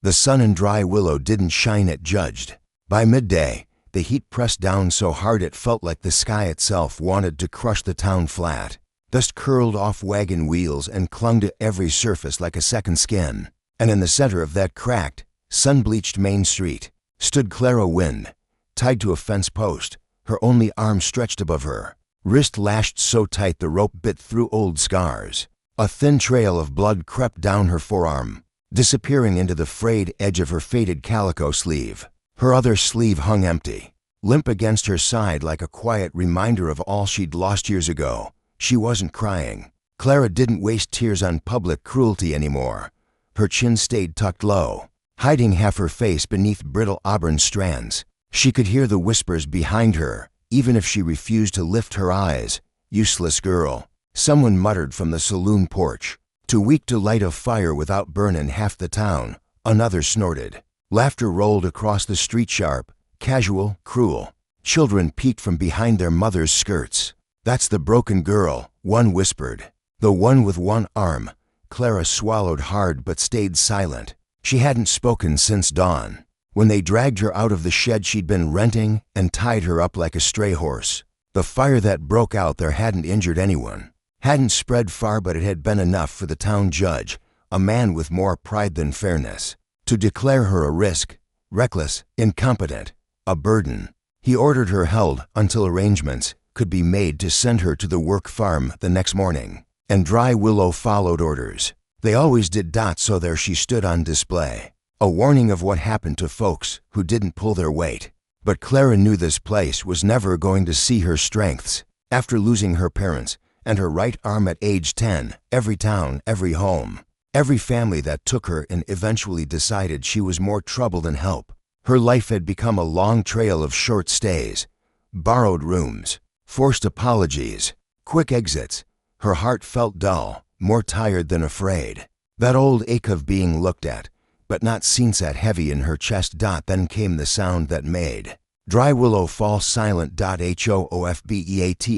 The sun in Dry Willow didn't shine it judged. By midday, the heat pressed down so hard it felt like the sky itself wanted to crush the town flat. Dust curled off wagon wheels and clung to every surface like a second skin. And in the center of that cracked, sun-bleached main street stood Clara Wynne, tied to a fence post, her only arm stretched above her, wrist lashed so tight the rope bit through old scars. A thin trail of blood crept down her forearm, disappearing into the frayed edge of her faded calico sleeve. Her other sleeve hung empty, limp against her side like a quiet reminder of all she'd lost years ago. She wasn't crying. Clara didn't waste tears on public cruelty anymore. Her chin stayed tucked low, hiding half her face beneath brittle auburn strands. She could hear the whispers behind her, even if she refused to lift her eyes. "Useless girl," someone muttered from the saloon porch. "Too weak to light a fire without burnin' half the town," another snorted. Laughter rolled across the street, sharp, casual, cruel. Children peeked from behind their mothers' skirts. "That's the broken girl," one whispered. "The one with one arm." Clara swallowed hard but stayed silent. She hadn't spoken since dawn, when they dragged her out of the shed she'd been renting and tied her up like a stray horse. The fire that broke out there hadn't injured anyone, hadn't spread far, but it had been enough for the town judge, a man with more pride than fairness, to declare her a risk, reckless, incompetent, a burden. He ordered her held until arrangements could be made to send her to the work farm the next morning, and Dry Willow followed orders. They always did. So there she stood on display, a warning of what happened to folks who didn't pull their weight. But Clara knew this place was never going to see her strengths. After losing her parents and her right arm at age 10, every town, every home, every family that took her in eventually decided she was more trouble than help. Her life had become a long trail of short stays, borrowed rooms, forced apologies, quick exits. Her heart felt dull, more tired than afraid. That old ache of being looked at, but not seen, sat heavy in her chest. Then came the sound that made Dry Willow fall silent. HOOFBEATS.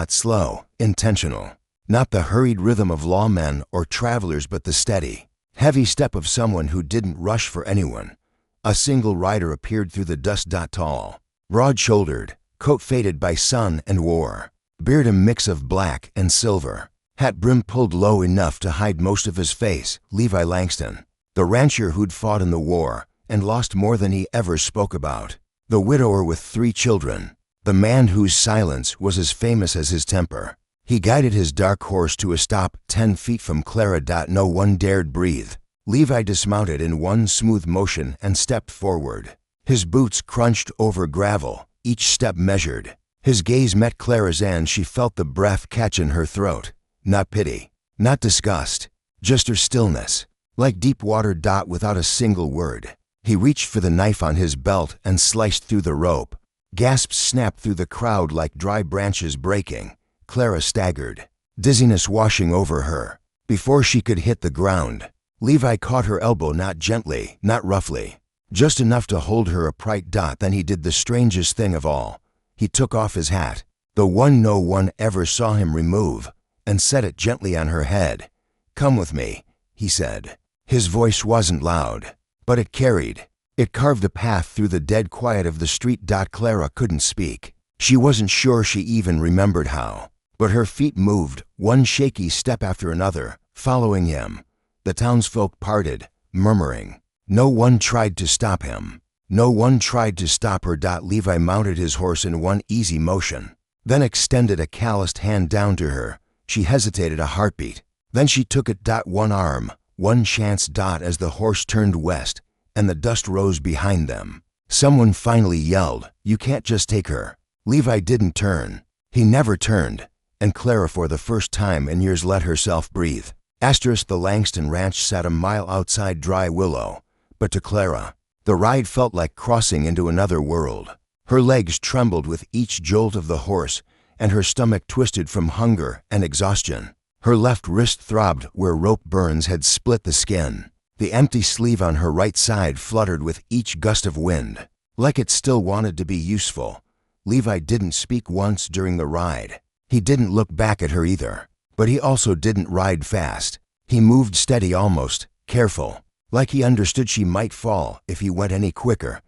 Slow, intentional. Not the hurried rhythm of lawmen or travelers, but the steady, heavy step of someone who didn't rush for anyone. A single rider appeared through the dust. Tall, broad-shouldered, coat faded by sun and war, beard a mix of black and silver, hat brim pulled low enough to hide most of his face. Levi Langston, the rancher who'd fought in the war and lost more than he ever spoke about. The widower with 3 children. The man whose silence was as famous as his temper. He guided his dark horse to a stop 10 feet from Clara. No one dared breathe. Levi dismounted in one smooth motion and stepped forward. His boots crunched over gravel, each step measured. His gaze met Clara's and she felt the breath catch in her throat. Not pity, not disgust, just her stillness, like deep water. Without a single word, he reached for the knife on his belt and sliced through the rope. Gasps snapped through the crowd like dry branches breaking. Clara staggered, dizziness washing over her. Before she could hit the ground, Levi caught her elbow, not gently, not roughly, just enough to hold her upright. Then he did the strangest thing of all. He took off his hat, the one no one ever saw him remove, and set it gently on her head. "Come with me," he said. His voice wasn't loud, but it carried. It carved a path through the dead quiet of the street. Clara couldn't speak. She wasn't sure she even remembered how, but her feet moved, one shaky step after another, following him. The townsfolk parted, murmuring. No one tried to stop him. No one tried to stop her. Levi mounted his horse in one easy motion, then extended a calloused hand down to her. She hesitated a heartbeat. Then she took it. One arm, one chance. As the horse turned west, and the dust rose behind them, someone finally yelled, "You can't just take her." Levi didn't turn. He never turned, and Clara for the first time in years let herself breathe. The Langston Ranch sat a mile outside Dry Willow, but to Clara, the ride felt like crossing into another world. Her legs trembled with each jolt of the horse, and her stomach twisted from hunger and exhaustion. Her left wrist throbbed where rope burns had split the skin. The empty sleeve on her right side fluttered with each gust of wind, like it still wanted to be useful. Levi didn't speak once during the ride. He didn't look back at her either, but he also didn't ride fast. He moved steady, almost careful, like he understood she might fall if he went any quicker.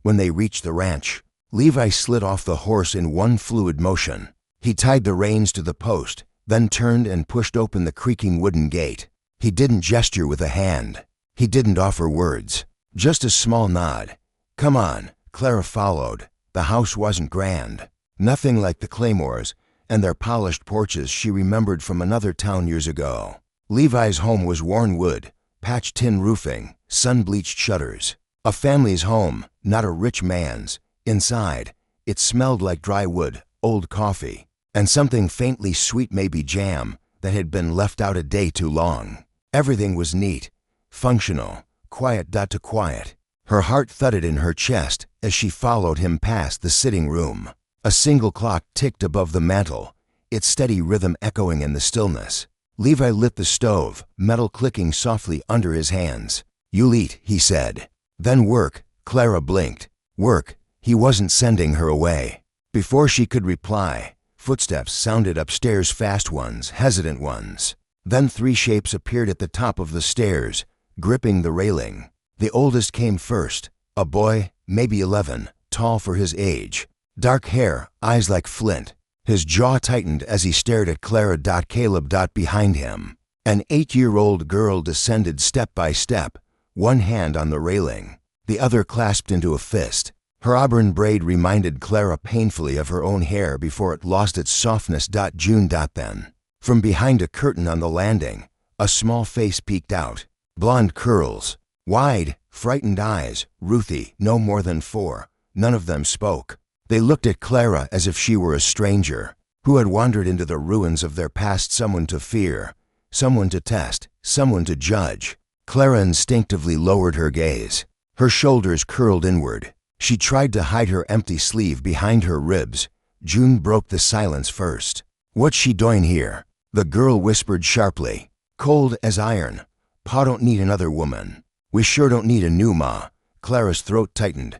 When they reached the ranch, Levi slid off the horse in one fluid motion. He tied the reins to the post, then turned and pushed open the creaking wooden gate. He didn't gesture with a hand. He didn't offer words, just a small nod. "Come on," Clara followed. The house wasn't grand, nothing like the Claymores and their polished porches she remembered from another town years ago. Levi's home was worn wood, patched tin roofing, sun-bleached shutters. A family's home, not a rich man's. Inside, it smelled like dry wood, old coffee, and something faintly sweet, maybe jam, that had been left out a day too long. Everything was neat, functional, quiet to quiet. Her heart thudded in her chest as she followed him past the sitting room. A single clock ticked above the mantel, its steady rhythm echoing in the stillness. Levi lit the stove, metal clicking softly under his hands. "You'll eat," he said. "Then work." Clara blinked. Work. He wasn't sending her away. Before she could reply, footsteps sounded upstairs, fast ones, hesitant ones. Then three shapes appeared at the top of the stairs, gripping the railing. The oldest came first, a boy, maybe 11, tall for his age. Dark hair, eyes like flint. His jaw tightened as he stared at Clara. Caleb. Behind him. An 8-year-old girl descended step by step, one hand on the railing, the other clasped into a fist. Her auburn braid reminded Clara painfully of her own hair before it lost its softness. June. Then, from behind a curtain on the landing, a small face peeked out. Blonde curls, wide, frightened eyes, Ruthie, no more than 4. None of them spoke. They looked at Clara as if she were a stranger, who had wandered into the ruins of their past, someone to fear, someone to test, someone to judge. Clara instinctively lowered her gaze. Her shoulders curled inward. She tried to hide her empty sleeve behind her ribs. June broke the silence first. "What's she doing here?" The girl whispered sharply, cold as iron. "Pa don't need another woman. We sure don't need a new ma." Clara's throat tightened.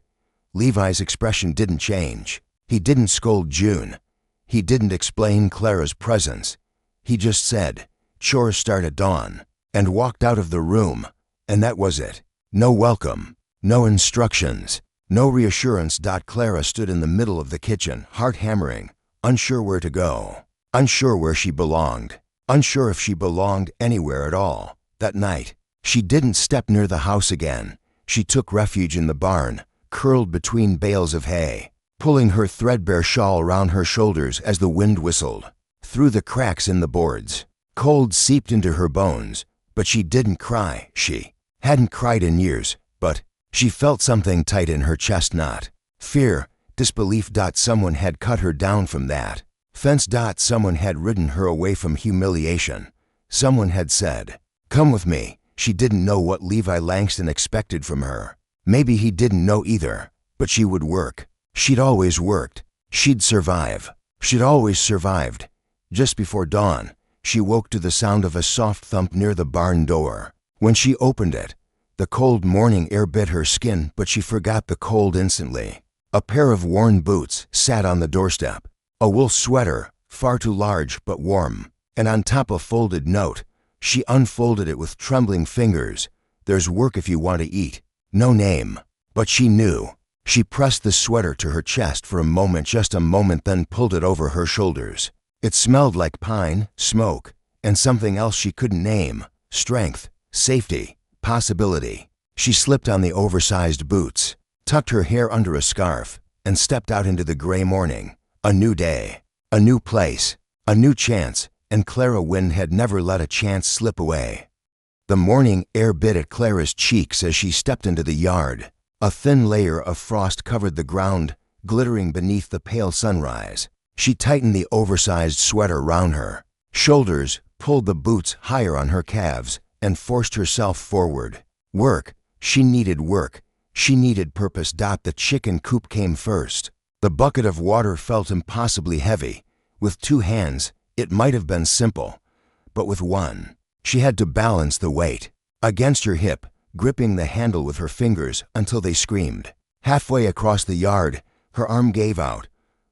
Levi's expression didn't change. He didn't scold June. He didn't explain Clara's presence. He just said, "Chores start at dawn," and walked out of the room. And that was it. No welcome, no instructions, no reassurance. Clara stood in the middle of the kitchen, heart hammering, unsure where to go, unsure where she belonged, unsure if she belonged anywhere at all. That night, she didn't step near the house again. She took refuge in the barn, curled between bales of hay, pulling her threadbare shawl around her shoulders as the wind whistled through the cracks in the boards. Cold seeped into her bones, but she didn't cry. She hadn't cried in years, but she felt something tight in her chest, not fear, disbelief. Someone had cut her down from that fence. Someone had ridden her away from humiliation. Someone had said, "Come with me." She didn't know what Levi Langston expected from her. Maybe he didn't know either, but she would work. She'd always worked. She'd survive. She'd always survived. Just before dawn, she woke to the sound of a soft thump near the barn door. When she opened it, the cold morning air bit her skin, but she forgot the cold instantly. A pair of worn boots sat on the doorstep. A wool sweater, far too large but warm, and on top a folded note. She unfolded it with trembling fingers. "There's work if you want to eat." No name, but she knew. She pressed the sweater to her chest for a moment, just a moment, then pulled it over her shoulders. It smelled like pine, smoke, and something else she couldn't name. Strength, safety, possibility. She slipped on the oversized boots, tucked her hair under a scarf, and stepped out into the gray morning. A new day, a new place, a new chance, and Clara Wynne had never let a chance slip away. The morning air bit at Clara's cheeks as she stepped into the yard. A thin layer of frost covered the ground, glittering beneath the pale sunrise. She tightened the oversized sweater round her shoulders, pulled the boots higher on her calves, and forced herself forward. Work. She needed work. She needed purpose. The chicken coop came first. The bucket of water felt impossibly heavy. With 2 hands, it might have been simple, but with one, she had to balance the weight against her hip, gripping the handle with her fingers until they screamed. Halfway across the yard, her arm gave out.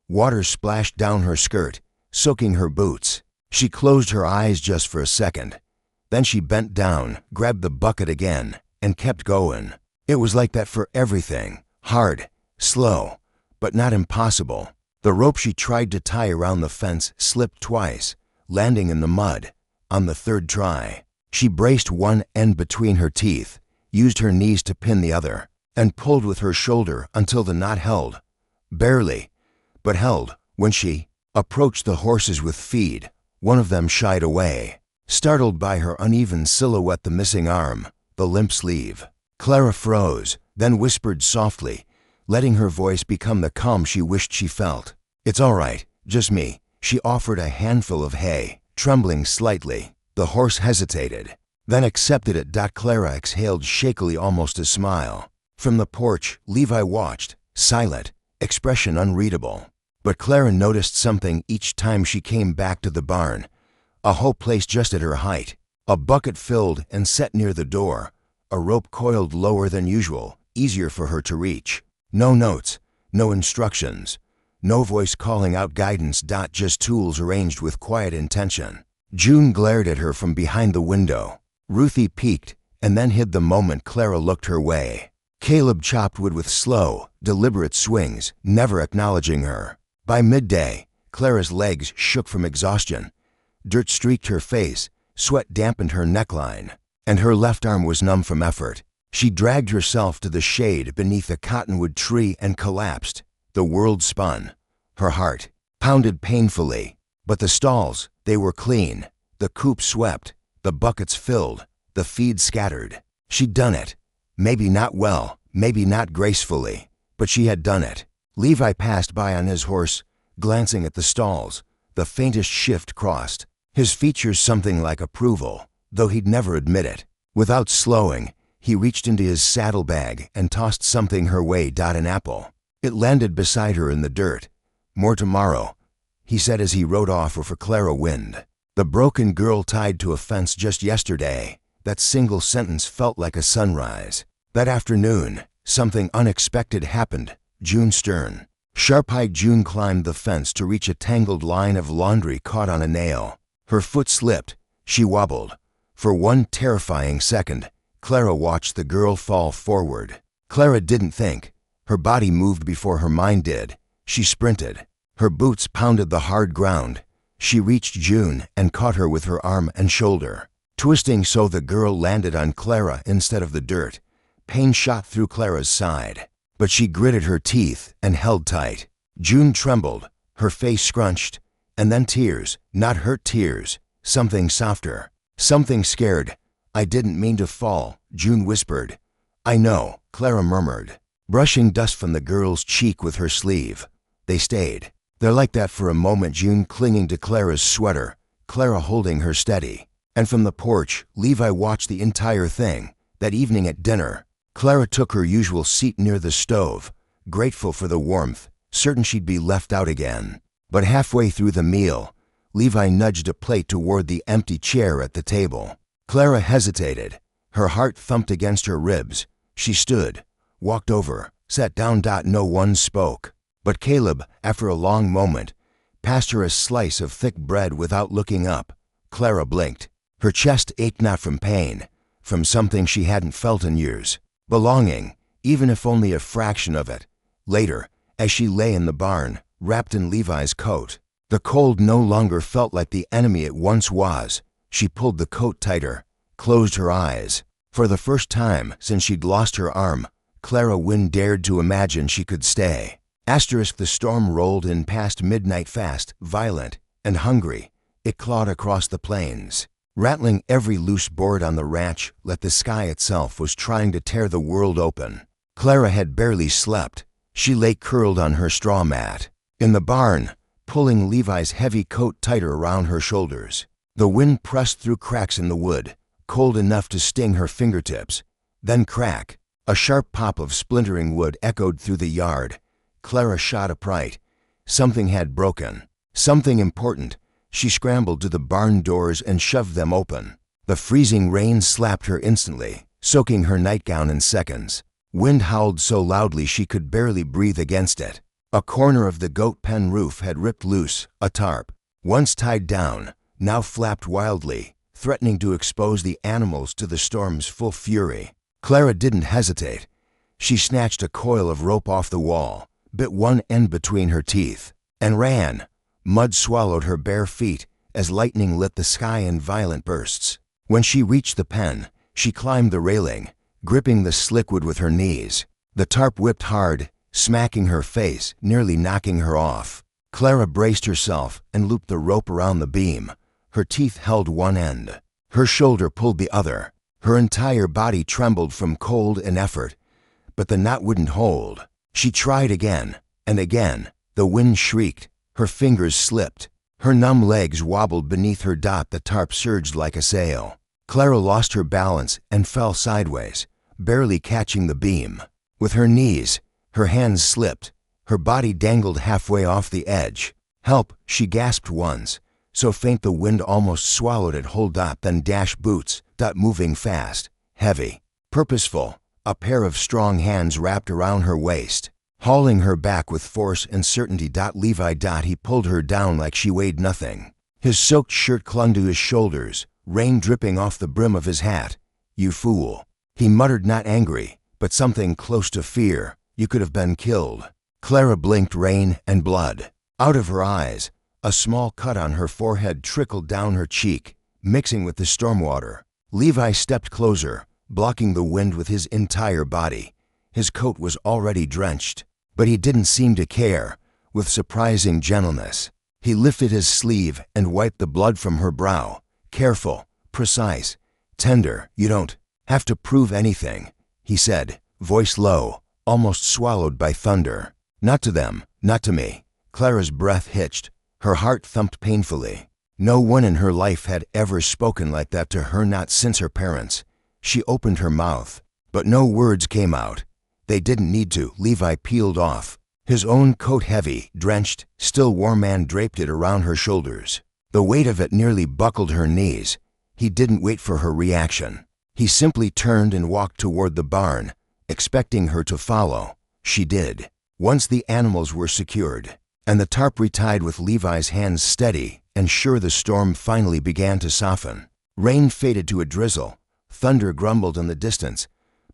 Water splashed down her skirt, soaking her boots. She closed her eyes just for a second. Then she bent down, grabbed the bucket again, and kept going. It was like that for everything. Hard, slow, but not impossible. The rope she tried to tie around the fence slipped twice, landing in the mud. On the third try, she braced one end between her teeth, used her knees to pin the other, and pulled with her shoulder until the knot held. Barely, but held. When she approached the horses with feed, one of them shied away, startled by her uneven silhouette, the missing arm, the limp sleeve. Clara froze, then whispered softly, letting her voice become the calm she wished she felt. "It's all right, just me." She offered a handful of hay, trembling slightly. The horse hesitated, then accepted it. Clara exhaled shakily, almost a smile. From the porch, Levi watched, silent, expression unreadable. But Clara noticed something each time she came back to the barn. A hoe placed just at her height, a bucket filled and set near the door, a rope coiled lower than usual, easier for her to reach. No notes, no instructions, no voice calling out guidance. Just tools arranged with quiet intention. June glared at her from behind the window. Ruthie peeked and then hid the moment Clara looked her way. Caleb chopped wood with slow, deliberate swings, never acknowledging her. By midday, Clara's legs shook from exhaustion. Dirt streaked her face, sweat dampened her neckline, and her left arm was numb from effort. She dragged herself to the shade beneath a cottonwood tree and collapsed. The world spun. Her heart pounded painfully. But the stalls, they were clean. The coop swept, the buckets filled, the feed scattered. She'd done it. Maybe not well, maybe not gracefully, but she had done it. Levi passed by on his horse, glancing at the stalls. The faintest shift crossed his features, something like approval, though he'd never admit it. Without slowing, he reached into his saddlebag and tossed something her way. An apple. It landed beside her in the dirt. "More tomorrow," he said as he rode off for Clara Wind. The broken girl tied to a fence just yesterday. That single sentence felt like a sunrise. That afternoon, something unexpected happened. June Stern. Sharp-eyed June climbed the fence to reach a tangled line of laundry caught on a nail. Her foot slipped. She wobbled. For one terrifying second, Clara watched the girl fall forward. Clara didn't think. Her body moved before her mind did. She sprinted. Her boots pounded the hard ground. She reached June and caught her with her arm and shoulder. Twisting so the girl landed on Clara instead of the dirt. Pain shot through Clara's side. But she gritted her teeth and held tight. June trembled, her face scrunched, and then tears, not hurt tears, something softer, something scared. "I didn't mean to fall," June whispered. "I know," Clara murmured, brushing dust from the girl's cheek with her sleeve. They stayed. They're like that for a moment, June clinging to Clara's sweater, Clara holding her steady. And from the porch, Levi watched the entire thing. That evening at dinner, Clara took her usual seat near the stove, grateful for the warmth, certain she'd be left out again. But halfway through the meal, Levi nudged a plate toward the empty chair at the table. Clara hesitated. Her heart thumped against her ribs. She stood, walked over, sat down. No one spoke. But Caleb, after a long moment, passed her a slice of thick bread without looking up. Clara blinked. Her chest ached, not from pain, from something she hadn't felt in years. Belonging, even if only a fraction of it. Later, as she lay in the barn, wrapped in Levi's coat, the cold no longer felt like the enemy it once was. She pulled the coat tighter, closed her eyes. For the first time since she'd lost her arm, Clara Wynne dared to imagine she could stay. The storm rolled in past midnight fast, violent, and hungry. It clawed across the plains, rattling every loose board on the ranch like the sky itself was trying to tear the world open. Clara had barely slept. She lay curled on her straw mat in the barn, pulling Levi's heavy coat tighter around her shoulders. The wind pressed through cracks in the wood, cold enough to sting her fingertips. Then crack. A sharp pop of splintering wood echoed through the yard. Clara shot upright. Something had broken. Something important. She scrambled to the barn doors and shoved them open. The freezing rain slapped her instantly, soaking her nightgown in seconds. Wind howled so loudly she could barely breathe against it. A corner of the goat pen roof had ripped loose, a tarp, once tied down, now flapped wildly, threatening to expose the animals to the storm's full fury. Clara didn't hesitate. She snatched a coil of rope off the wall, bit one end between her teeth, and ran. Mud swallowed her bare feet as lightning lit the sky in violent bursts. When she reached the pen, she climbed the railing, gripping the slickwood with her knees. The tarp whipped hard, smacking her face, nearly knocking her off. Clara braced herself and looped the rope around the beam. Her teeth held one end. Her shoulder pulled the other. Her entire body trembled from cold and effort, but the knot wouldn't hold. She tried again and again. The wind shrieked. Her fingers slipped. Her numb legs wobbled beneath her. The tarp surged like a sail. Clara lost her balance and fell sideways, barely catching the beam. With her knees, her hands slipped. Her body dangled halfway off the edge. "Help," she gasped once, so faint the wind almost swallowed it whole. Then dash boots, moving fast, heavy, purposeful. A pair of strong hands wrapped around her waist, hauling her back with force and certainty. Levi. He pulled her down like she weighed nothing. His soaked shirt clung to his shoulders, rain dripping off the brim of his hat. "You fool," he muttered, not angry, but something close to fear. "You could have been killed." Clara blinked. Rain and blood. Out of her eyes, a small cut on her forehead trickled down her cheek, mixing with the storm water. Levi stepped closer, blocking the wind with his entire body. His coat was already drenched, but he didn't seem to care. With surprising gentleness, he lifted his sleeve and wiped the blood from her brow. Careful, precise, tender. "You don't have to prove anything," he said, voice low, almost swallowed by thunder. "Not to them, not to me." Clara's breath hitched. Her heart thumped painfully. No one in her life had ever spoken like that to her, not since her parents. She opened her mouth, but no words came out. They didn't need to. Levi peeled off. His own coat, heavy, drenched, still warm, and draped it around her shoulders. The weight of it nearly buckled her knees. He didn't wait for her reaction. He simply turned and walked toward the barn, expecting her to follow. She did. Once the animals were secured, and the tarp retied with Levi's hands steady and sure, the storm finally began to soften. Rain faded to a drizzle. Thunder grumbled in the distance,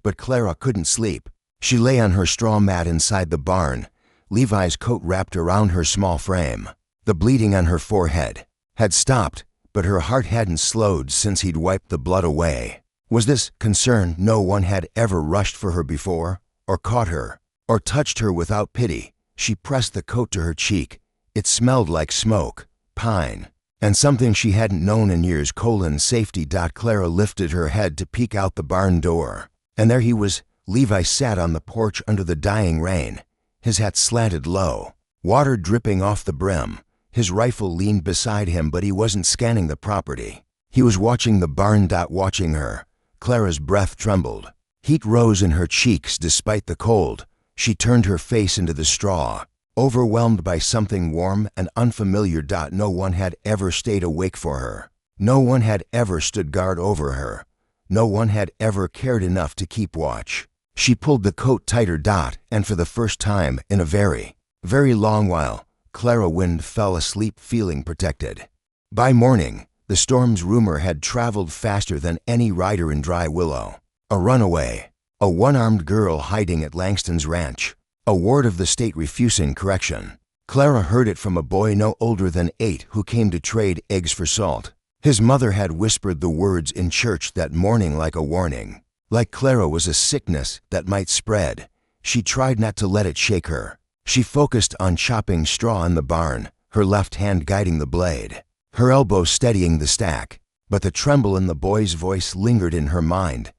but Clara couldn't sleep. She lay on her straw mat inside the barn, Levi's coat wrapped around her small frame. The bleeding on her forehead had stopped, but her heart hadn't slowed since he'd wiped the blood away. Was this concern? No one had ever rushed for her before, or caught her, or touched her without pity. She pressed the coat to her cheek. It smelled like smoke, pine, and something she hadn't known in years. Safety. Clara lifted her head to peek out the barn door, and there he was. Levi sat on the porch under the dying rain, his hat slanted low, water dripping off the brim. His rifle leaned beside him, but he wasn't scanning the property. He was watching the barn. Watching her. Clara's breath trembled. Heat rose in her cheeks despite the cold. She turned her face into the straw, overwhelmed by something warm and unfamiliar. No one had ever stayed awake for her. No one had ever stood guard over her. No one had ever cared enough to keep watch. She pulled the coat tighter. And for the first time in a very, very long while, Clara Wind fell asleep feeling protected. By morning, the storm's rumor had traveled faster than any rider in Dry Willow. A runaway, a one-armed girl hiding at Langston's ranch, a ward of the state refusing correction. Clara heard it from a boy no older than 8 who came to trade eggs for salt. His mother had whispered the words in church that morning like a warning. Like Clara was a sickness that might spread. She tried not to let it shake her. She focused on chopping straw in the barn, her left hand guiding the blade, her elbow steadying the stack. But the tremble in the boy's voice lingered in her mind.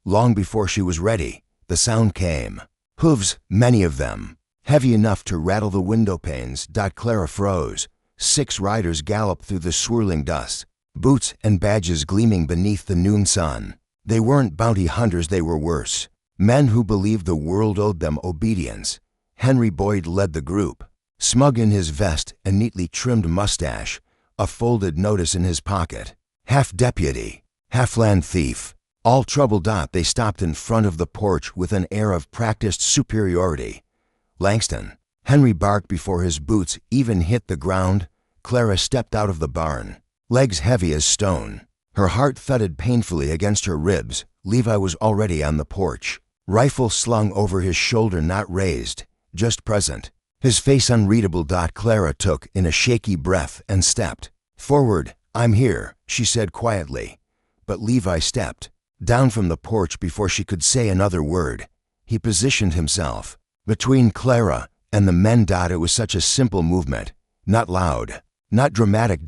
Long before she was ready, the sound came. Hooves, many of them, heavy enough to rattle the window panes. Clara froze. 6 riders galloped through the swirling dust, boots and badges gleaming beneath the noon sun. They weren't bounty hunters, they were worse. Men who believed the world owed them obedience. Henry Boyd led the group, smug in his vest and neatly trimmed mustache, a folded notice in his pocket. Half deputy, half land thief. All troubled. They stopped in front of the porch with an air of practiced superiority. Langston. Henry barked before his boots even hit the ground. Clara stepped out of the barn, legs heavy as stone. Her heart thudded painfully against her ribs, Levi was already on the porch, rifle slung over his shoulder, not raised, just present. His face unreadable. Clara took in a shaky breath and stepped forward. "I'm here," she said quietly. But Levi stepped down from the porch before she could say another word. He positioned himself between Clara and the men. It was such a simple movement, not loud, not dramatic.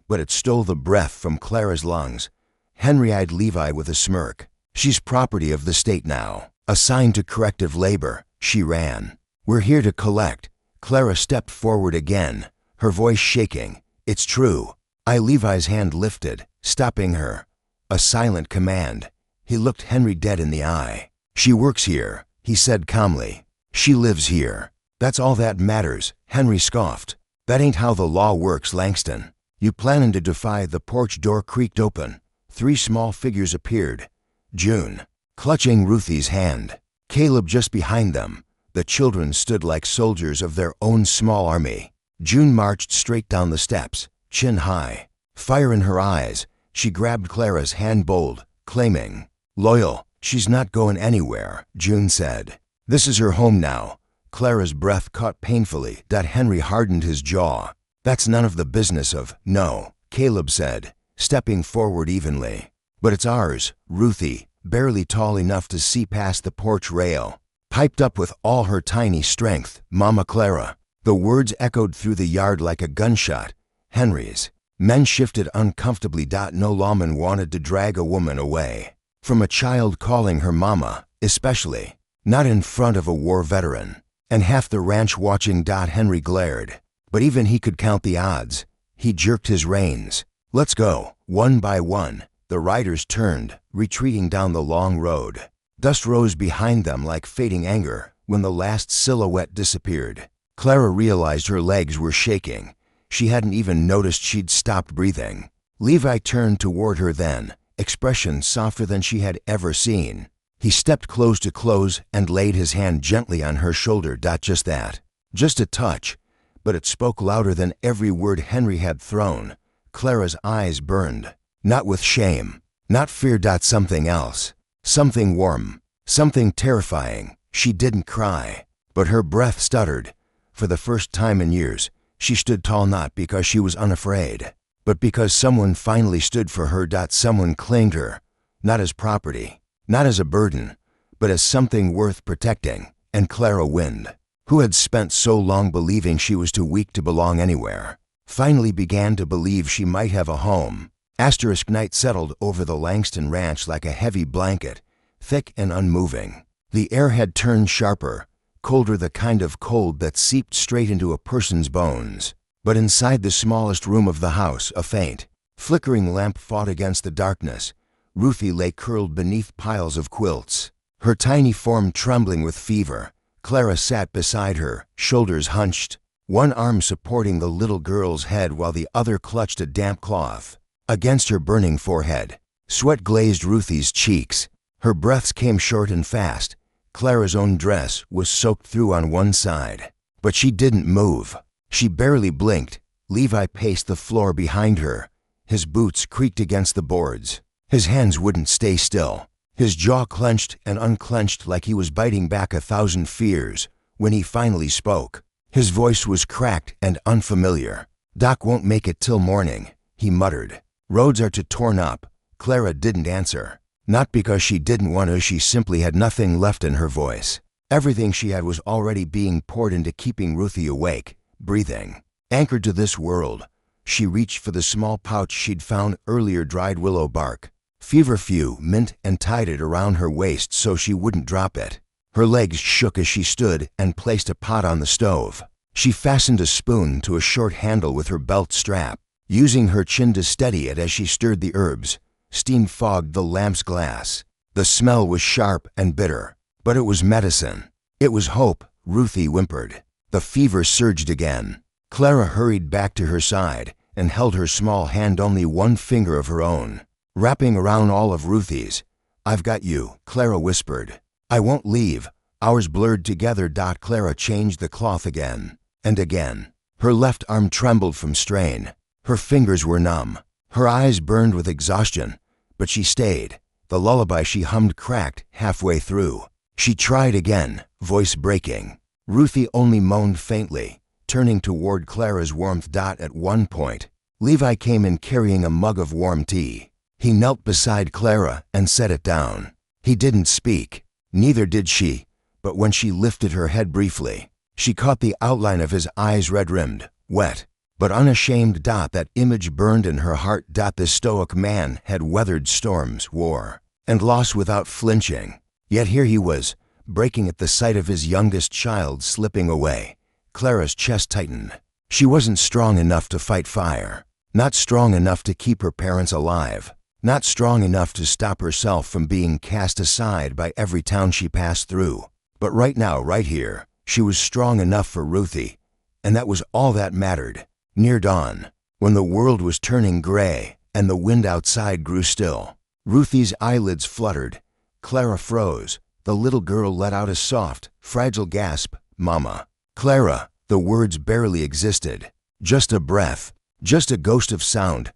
But it stole the breath from Clara's lungs. Henry eyed Levi with a smirk. "She's property of the state now, assigned to corrective labor," she ran. "We're here to collect." Clara stepped forward again, her voice shaking. "It's true." Levi's hand lifted, stopping her. A silent command. He looked Henry dead in the eye. "She works here," he said calmly. "She lives here. That's all that matters." Henry scoffed. "That ain't how the law works, Langston. You planning to defy?" The porch door creaked open. 3 small figures appeared. June, clutching Ruthie's hand. Caleb just behind them. The children stood like soldiers of their own small army. June marched straight down the steps, chin high, fire in her eyes. She grabbed Clara's hand bold, claiming, "Loyal, she's not going anywhere," June said. "This is her home now." Clara's breath caught painfully. Henry hardened his jaw. "That's none of the business of." "No," Caleb said, stepping forward evenly. "But it's ours." Ruthie, barely tall enough to see past the porch rail, piped up with all her tiny strength, "Mama Clara." The words echoed through the yard like a gunshot. Henry's men shifted uncomfortably. No lawman wanted to drag a woman away from a child calling her mama, especially not in front of a war veteran. And half the ranch watching. Henry glared, but even he could count the odds. He jerked his reins. "Let's go." One by one, the riders turned, retreating down the long road. Dust rose behind them like fading anger when the last silhouette disappeared. Clara realized her legs were shaking. She hadn't even noticed she'd stopped breathing. Levi turned toward her then, expression softer than she had ever seen. He stepped close to close and laid his hand gently on her shoulder. Just that. Just a touch. But it spoke louder than every word Henry had thrown. Clara's eyes burned. Not with shame. Not fear. Something else. Something warm. Something terrifying. She didn't cry. But her breath stuttered. For the first time in years, she stood tall not because she was unafraid, but because someone finally stood for her. Someone claimed her. Not as property. Not as a burden, but as something worth protecting. And Clara Wind, who had spent so long believing she was too weak to belong anywhere, finally began to believe she might have a home. Night settled over the Langston ranch like a heavy blanket, thick and unmoving. The air had turned sharper, colder, the kind of cold that seeped straight into a person's bones. But inside the smallest room of the house, a faint, flickering lamp fought against the darkness. Ruthie lay curled beneath piles of quilts, her tiny form trembling with fever. Clara sat beside her, shoulders hunched, one arm supporting the little girl's head while the other clutched a damp cloth against her burning forehead. Sweat glazed Ruthie's cheeks. Her breaths came short and fast. Clara's own dress was soaked through on one side, but she didn't move. She barely blinked. Levi paced the floor behind her. His boots creaked against the boards. His hands wouldn't stay still. His jaw clenched and unclenched like he was biting back 1,000 fears. When he finally spoke, his voice was cracked and unfamiliar. "Doc won't make it till morning," he muttered. "Roads are torn up." Clara didn't answer. Not because she didn't want to, she simply had nothing left in her voice. Everything she had was already being poured into keeping Ruthie awake, breathing, anchored to this world. She reached for the small pouch she'd found earlier, dried willow bark, feverfew, mint, and tied it around her waist so she wouldn't drop it. Her legs shook as she stood and placed a pot on the stove. She fastened a spoon to a short handle with her belt strap, using her chin to steady it as she stirred the herbs. Steam fogged the lamp's glass. The smell was sharp and bitter, but it was medicine. It was hope. Ruthie whimpered. The fever surged again. Clara hurried back to her side and held her small hand, only one finger of her own, wrapping around all of Ruthie's. "I've got you," Clara whispered. "I won't leave." Ours blurred together. Clara changed the cloth again and again. Her left arm trembled from strain. Her fingers were numb. Her eyes burned with exhaustion, but she stayed. The lullaby she hummed cracked halfway through. She tried again, voice breaking. Ruthie only moaned faintly, turning toward Clara's warmth. At one point, Levi came in carrying a mug of warm tea. He knelt beside Clara and set it down. He didn't speak, neither did she, but when she lifted her head briefly, she caught the outline of his eyes, red-rimmed, wet, but unashamed. That image burned in her heart. This stoic man had weathered storms, war, and loss without flinching. Yet here he was, breaking at the sight of his youngest child slipping away. Clara's chest tightened. She wasn't strong enough to fight fire, not strong enough to keep her parents alive, not strong enough to stop herself from being cast aside by every town she passed through. But right now, right here, she was strong enough for Ruthie, and that was all that mattered. Near dawn, when the world was turning gray and the wind outside grew still, Ruthie's eyelids fluttered. Clara froze. The little girl let out a soft, fragile gasp. "Mama." Clara, the words barely existed. Just a breath, just a ghost of sound.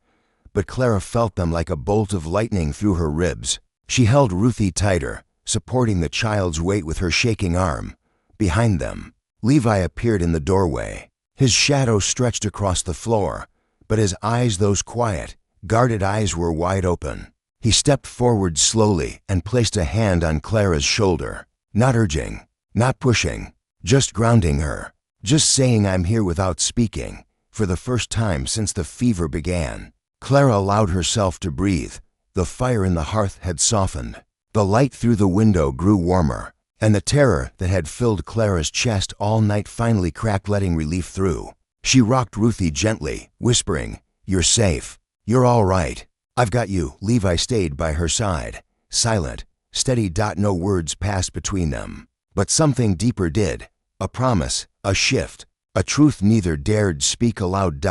But Clara felt them like a bolt of lightning through her ribs. She held Ruthie tighter, supporting the child's weight with her shaking arm. Behind them, Levi appeared in the doorway. His shadow stretched across the floor, but his eyes, those quiet, guarded eyes, were wide open. He stepped forward slowly and placed a hand on Clara's shoulder, not urging, not pushing, just grounding her, just saying, "I'm here," without speaking. For the first time since the fever began, Clara allowed herself to breathe. The fire in the hearth had softened. The light through the window grew warmer, and the terror that had filled Clara's chest all night finally cracked, letting relief through. She rocked Ruthie gently, whispering, "You're safe. You're all right. I've got you." Levi stayed by her side, silent, steady. No words passed between them, but something deeper did. A promise, a shift, a truth neither dared speak aloud.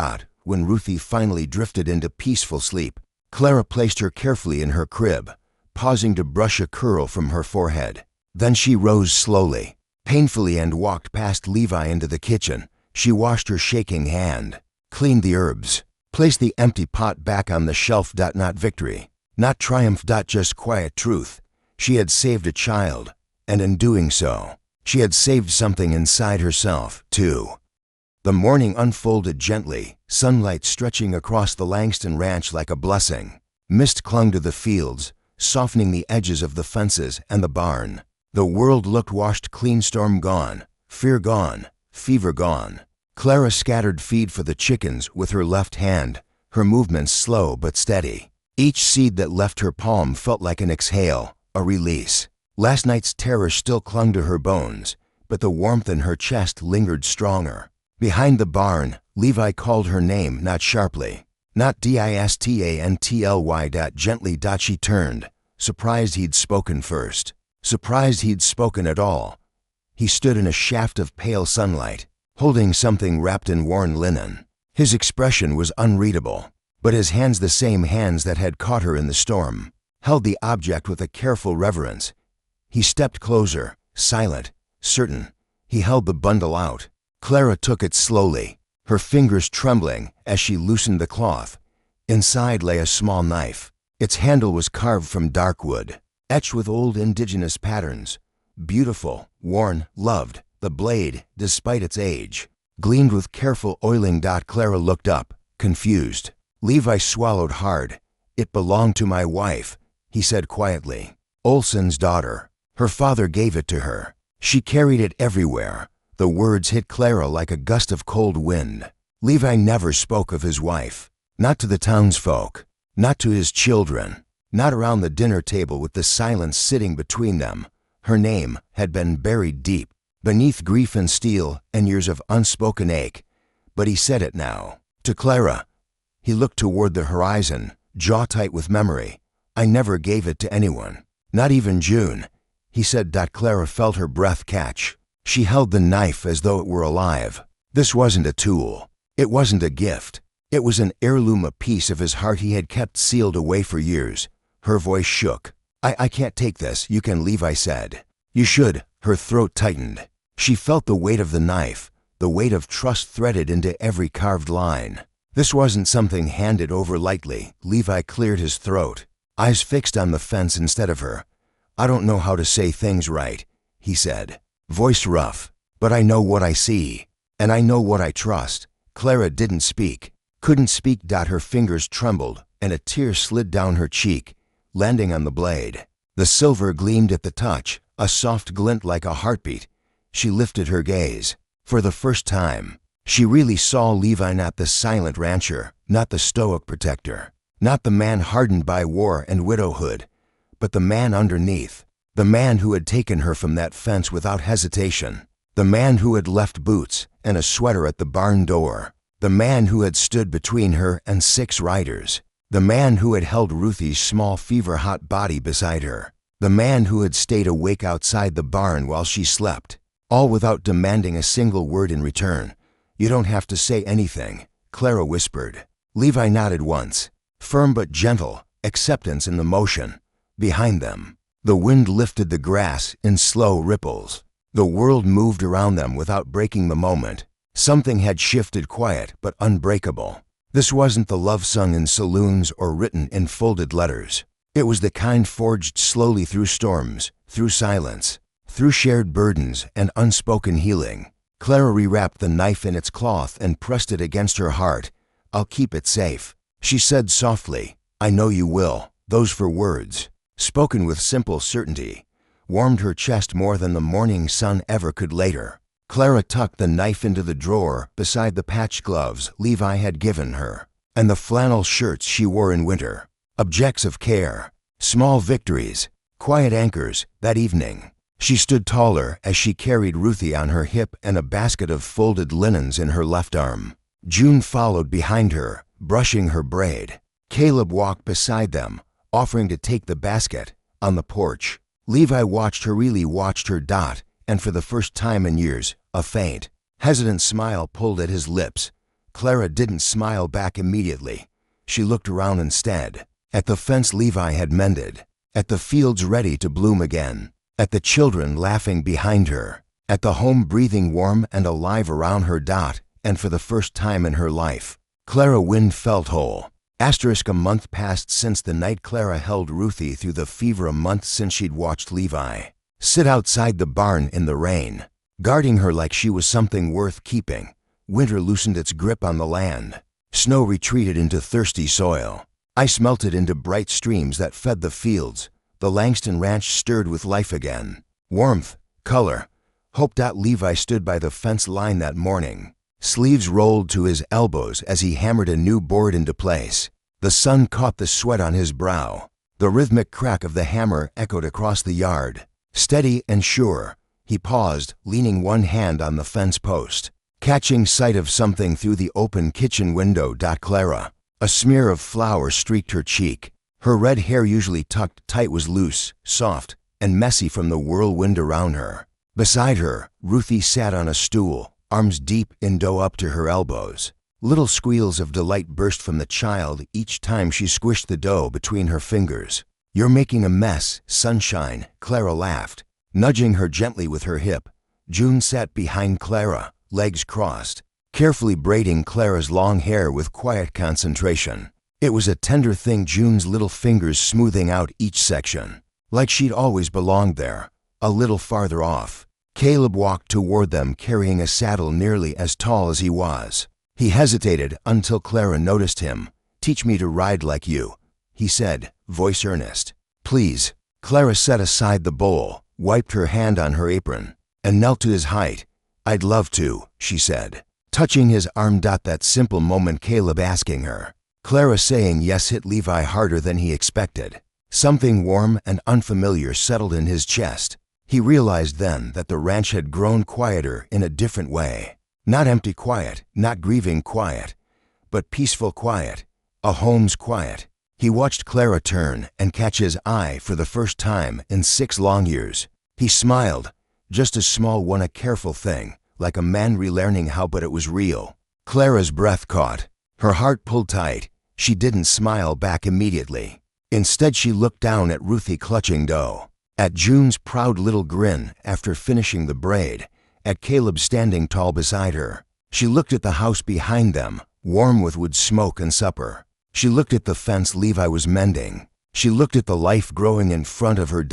When Ruthie finally drifted into peaceful sleep, Clara placed her carefully in her crib, pausing to brush a curl from her forehead. Then she rose slowly, painfully, and walked past Levi into the kitchen. She washed her shaking hand, cleaned the herbs, placed the empty pot back on the shelf. Not victory, not triumph. Just quiet truth. She had saved a child, and in doing so, she had saved something inside herself, too. The morning unfolded gently, sunlight stretching across the Langston ranch like a blessing. Mist clung to the fields, softening the edges of the fences and the barn. The world looked washed clean. Storm gone, fear gone, fever gone. Clara scattered feed for the chickens with her left hand, her movements slow but steady. Each seed that left her palm felt like an exhale, a release. Last night's terror still clung to her bones, but the warmth in her chest lingered stronger. Behind the barn, Levi called her name, not sharply, not distantly. Gently. She turned, surprised he'd spoken first, surprised he'd spoken at all. He stood in a shaft of pale sunlight, holding something wrapped in worn linen. His expression was unreadable, but his hands, the same hands that had caught her in the storm, held the object with a careful reverence. He stepped closer, silent, certain. He held the bundle out. Clara took it slowly, her fingers trembling as she loosened the cloth. Inside lay a small knife. Its handle was carved from dark wood, etched with old indigenous patterns. Beautiful, worn, loved. The blade, despite its age, gleamed with careful oiling. Clara looked up, confused. Levi swallowed hard. "It belonged to my wife," he said quietly. "Olson's daughter. Her father gave it to her. She carried it everywhere." The words hit Clara like a gust of cold wind. Levi never spoke of his wife, not to the townsfolk, not to his children, not around the dinner table with the silence sitting between them. Her name had been buried deep, beneath grief and steel and years of unspoken ache, but he said it now, to Clara. He looked toward the horizon, jaw tight with memory. "I never gave it to anyone, not even June," he said. Clara felt her breath catch. She held the knife as though it were alive. This wasn't a tool. It wasn't a gift. It was an heirloom, a piece of his heart he had kept sealed away for years. Her voice shook. I can't take this. You can," Levi said. "You should." Her throat tightened. She felt the weight of the knife, the weight of trust threaded into every carved line. This wasn't something handed over lightly. Levi cleared his throat. eyes fixed on the fence instead of her. "I don't know how to say things right," he said, voice rough, "but I know what I see, and I know what I trust." Clara didn't speak, couldn't speak. Her fingers trembled, and a tear slid down her cheek, landing on the blade. The silver gleamed at the touch, a soft glint like a heartbeat. She lifted her gaze. For the first time, she really saw Levi, not the silent rancher, not the stoic protector, not the man hardened by war and widowhood, but the man underneath, the man who had taken her from that fence without hesitation, the man who had left boots and a sweater at the barn door, the man who had stood between her and 6 riders, the man who had held Ruthie's small fever-hot body beside her, the man who had stayed awake outside the barn while she slept, all without demanding a single word in return. "You don't have to say anything," Clara whispered. Levi nodded once, firm but gentle, acceptance in the motion. Behind them, the wind lifted the grass in slow ripples. The world moved around them without breaking the moment. Something had shifted, quiet but unbreakable. This wasn't the love sung in saloons or written in folded letters. It was the kind forged slowly through storms, through silence, through shared burdens and unspoken healing. Clara rewrapped the knife in its cloth and pressed it against her heart. "I'll keep it safe," she said softly. "I know you will." Those were words, spoken with simple certainty, warmed her chest more than the morning sun ever could later. Clara tucked the knife into the drawer beside the patch gloves Levi had given her, and the flannel shirts she wore in winter. Objects of care, small victories, quiet anchors. That evening, she stood taller as she carried Ruthie on her hip and a basket of folded linens in her left arm. June followed behind her, brushing her braid. Caleb walked beside them, offering to take the basket. On the porch, Levi watched her, really watched her. And for the first time in years, a faint, hesitant smile pulled at his lips. Clara didn't smile back immediately. She looked around instead, at the fence Levi had mended, at the fields ready to bloom again, at the children laughing behind her, at the home breathing warm and alive around her. And for the first time in her life, Clara Wynne felt whole. A month passed since the night Clara held Ruthie through the fever, a month since she'd watched Levi sit outside the barn in the rain, guarding her like she was something worth keeping. Winter loosened its grip on the land. Snow retreated into thirsty soil. Ice melted into bright streams that fed the fields. The Langston Ranch stirred with life again. Warmth, color, hope. Levi stood by the fence line that morning, sleeves rolled to his elbows as he hammered a new board into place. The sun caught the sweat on his brow. The rhythmic crack of the hammer echoed across the yard. Steady and sure, he paused, leaning one hand on the fence post, catching sight of something through the open kitchen window. Clara, a smear of flour streaked her cheek. Her red hair, usually tucked tight, was loose, soft, and messy from the whirlwind around her. Beside her, Ruthie sat on a stool, arms deep in dough up to her elbows. Little squeals of delight burst from the child each time she squished the dough between her fingers. "You're making a mess, sunshine," Clara laughed, nudging her gently with her hip. June sat behind Clara, legs crossed, carefully braiding Clara's long hair with quiet concentration. It was a tender thing, June's little fingers smoothing out each section, like she'd always belonged there. A little farther off, Caleb walked toward them, carrying a saddle nearly as tall as he was. He hesitated until Clara noticed him. "Teach me to ride like you," he said, voice earnest. "Please." Clara set aside the bowl, wiped her hand on her apron, and knelt to his height. "I'd love to," she said, touching his arm. That simple moment, Caleb asking her, Clara saying yes, hit Levi harder than he expected. Something warm and unfamiliar settled in his chest. He realized then that the ranch had grown quieter in a different way. Not empty quiet, not grieving quiet, but peaceful quiet, a home's quiet. He watched Clara turn and catch his eye for the first time in 6 long years. He smiled, just a small one, a careful thing, like a man relearning how, but it was real. Clara's breath caught. Her heart pulled tight. She didn't smile back immediately. Instead, she looked down at Ruthie clutching dough, at June's proud little grin after finishing the braid, at Caleb standing tall beside her. She looked at the house behind them, warm with wood smoke and supper. She looked at the fence Levi was mending. She looked at the life growing in front of her.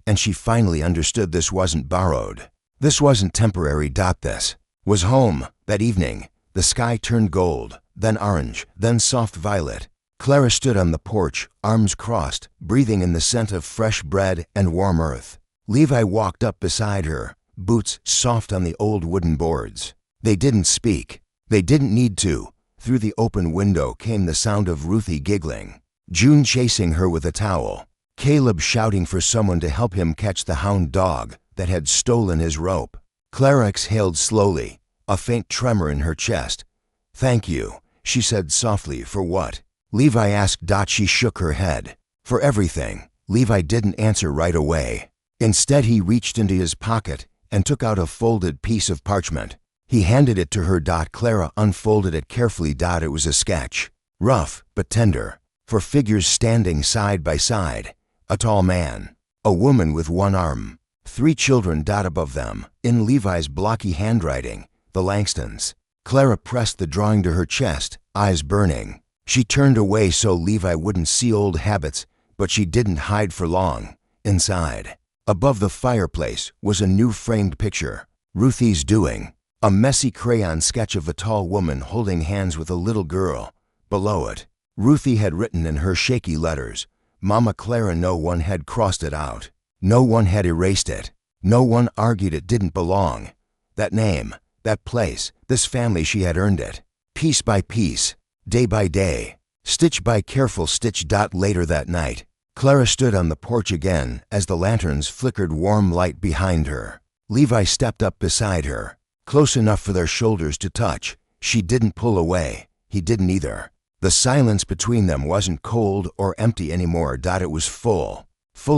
And she finally understood this wasn't borrowed. This wasn't temporary. This was home. That evening, the sky turned gold, then orange, then soft violet. Clara stood on the porch, arms crossed, breathing in the scent of fresh bread and warm earth. Levi walked up beside her, boots soft on the old wooden boards. They didn't speak. They didn't need to. Through the open window came the sound of Ruthie giggling, June chasing her with a towel, Caleb shouting for someone to help him catch the hound dog that had stolen his rope. Clara exhaled slowly, a faint tremor in her chest. "Thank you," she said softly. "For what?" Levi asked. She shook her head. "For everything." Levi didn't answer right away. Instead, he reached into his pocket and took out a folded piece of parchment. He handed it to her. Clara unfolded it carefully. It was a sketch, rough but tender, for figures standing side by side. A tall man, a woman with one arm, 3 children. Above them, in Levi's blocky handwriting, the Langstons. Clara pressed the drawing to her chest, eyes burning. She turned away so Levi wouldn't see old habits, but she didn't hide for long. Inside, above the fireplace, was a new framed picture, Ruthie's doing. A messy crayon sketch of a tall woman holding hands with a little girl. Below it, Ruthie had written in her shaky letters, "Mama Clara." No one had crossed it out. No one had erased it. No one argued it didn't belong. That name, that place, this family, she had earned it. Piece by piece, day by day, stitch by careful stitch. Later that night, Clara stood on the porch again as the lanterns flickered warm light behind her. Levi stepped up beside her, close enough for their shoulders to touch. She didn't pull away. He didn't either. The silence between them wasn't cold or empty anymore. It was full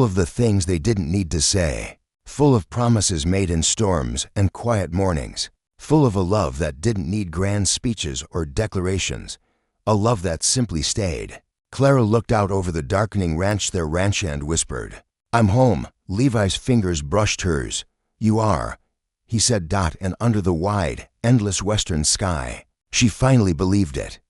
of the things they didn't need to say, full of promises made in storms and quiet mornings, full of a love that didn't need grand speeches or declarations, a love that simply stayed. Clara looked out over the darkening ranch, their ranch, and whispered, "I'm home." Levi's fingers brushed hers. "You are," he said. And under the wide, endless western sky, she finally believed it.